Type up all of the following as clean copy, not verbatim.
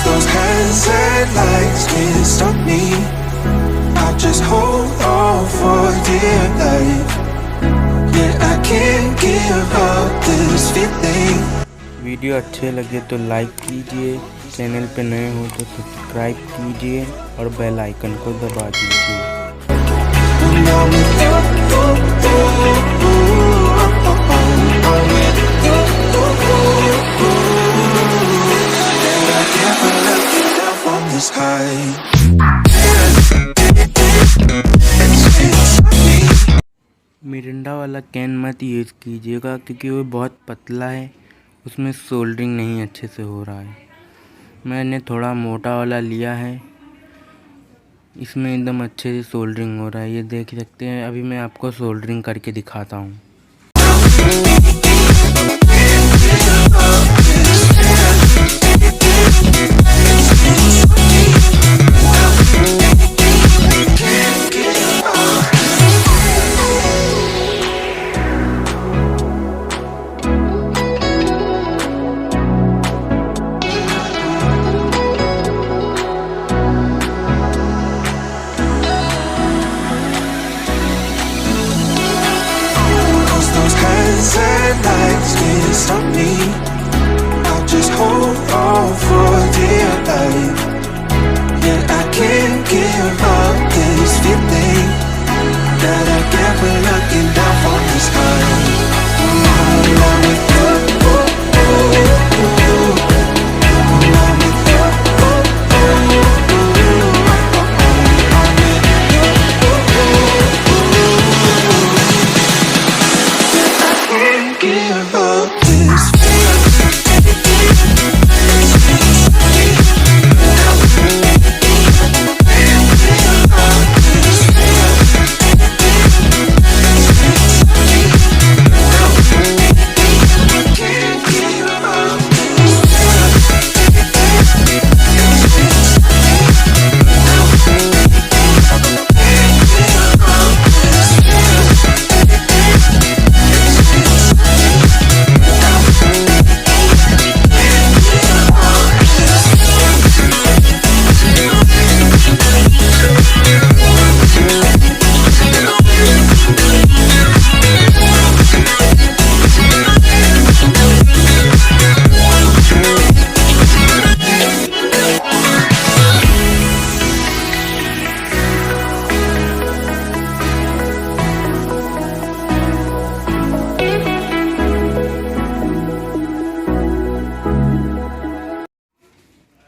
Those hands and lights can't stop me. I'll just hold on for dear life. Yeah, I can't give up this feeling. Video अच्छे लगे तो like कीजिए, channel पे नए हो तो सब्सक्राइब कीजिए और बेल आइकन को दबा दीजिए। मिरिंडा वाला कैन मत यूज़ कीजिएगा क्योंकि वो बहुत पतला है, उसमें सोल्डरिंग नहीं अच्छे से हो रहा है। मैंने थोड़ा मोटा वाला लिया है, इसमें एकदम अच्छे से सोल्डरिंग हो रहा है, ये देख सकते हैं। अभी मैं आपको सोल्डरिंग करके दिखाता हूँ। Lights can't stop me. I'll just hold on for dear life. Yeah, I can't give up this feeling that I get when looking down from the sky. I'm with you. I'm with you. Give up this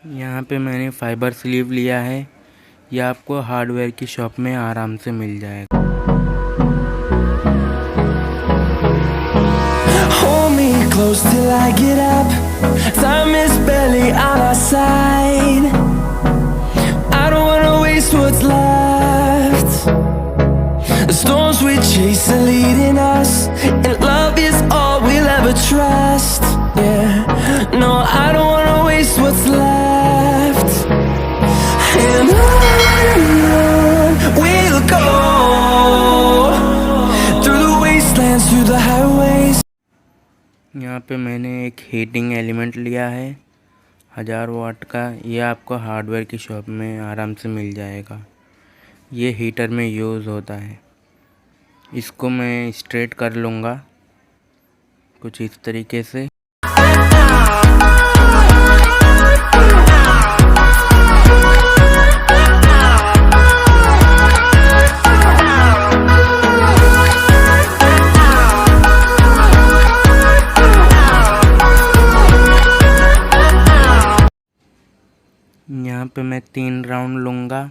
यहाँ पे मैंने fibre sleeve लिया है, यह आपको hardware की shop में आराम से मिल जाएगा। Hold me close till I get up. Time is barely on our side. I don't wanna waste what's left. The storms we chase are leading us, and love is all we'll ever trust. Yeah, no, I don't wanna waste what's left. And on we'll go, through the wastelands, through the highways. यहाँ पे मैंने एक heating element लिया है 1000 वाट का, यह आपको hardware की शॉप में आराम से मिल जाएगा। ये हीटर में यूज़ होता है। इसको मैं स्ट्रेट कर लूँगा कुछ इस तरीके से। यहाँ पे मैं 3 राउंड लूँगा।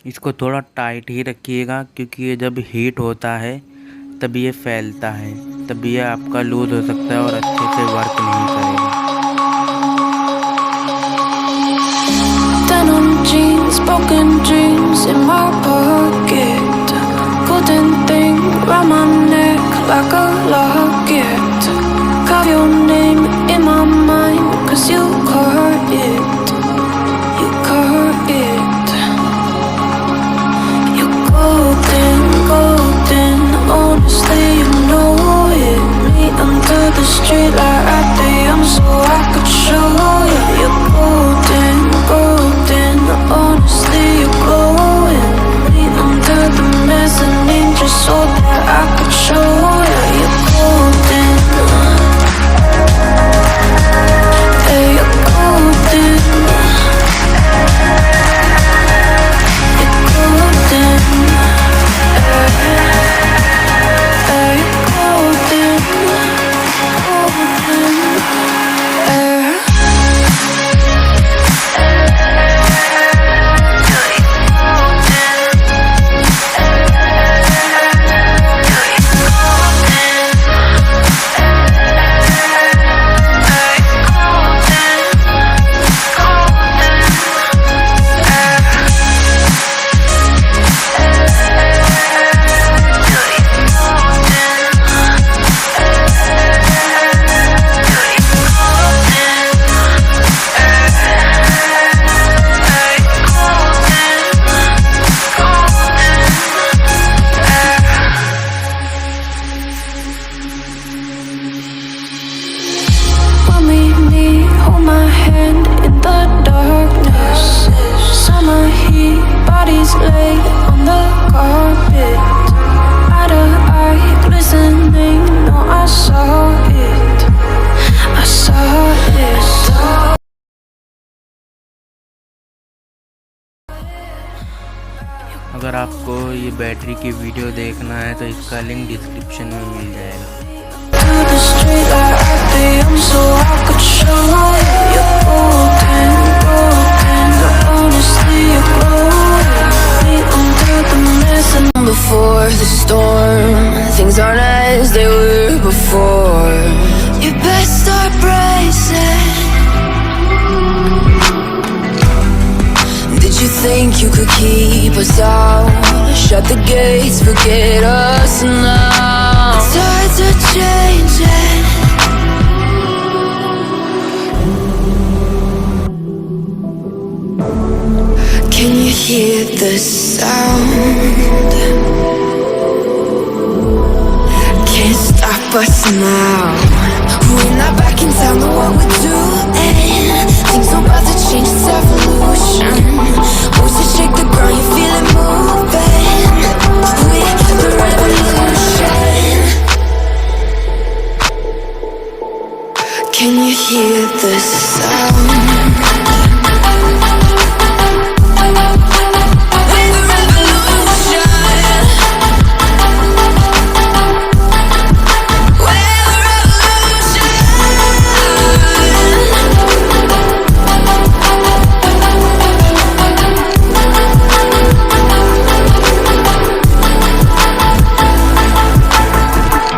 इसको थोड़ा टाइट ही रखिएगा क्योंकि ये जब हीट होता है तब ये फैलता है, तब ये आपका लूज़ हो सकता है और अच्छे से वर्क नहीं करेगा। Denim jeans, broken dreams in my pocket. Golden thing like a locket. Carve your name in my mind, 'cause you caught it. You caught it. You're golden, golden. Honestly, you know it. Meet under the street light at the so I could show you. You're golden, golden. Honestly, you're glowing. Meet under the mezzanine just so that I could show you. You're golden. Hey, you're golden. You're golden. Hey, you're golden. Golden. Hold my hand in the darkness. Summer heat, bodies lay on the carpet. Eye to eye, glistening. No, I saw it. I saw it. अगर आपको ये battery की video देखना है तो इसका link description में मिल जाएगा। So I could show you. You're golden, golden. Honestly, you're glowing. Meet under the mezzanine. Before the storm, things aren't as they were before. You best start bracing. Did you think you could keep us out? Shut the gates, forget us now. The tides are changing. Can you hear the sound? Can't stop us now. We're not back in town, know what we're doing. Things are about to change, it's evolution. Voices shake the ground, you feel it move.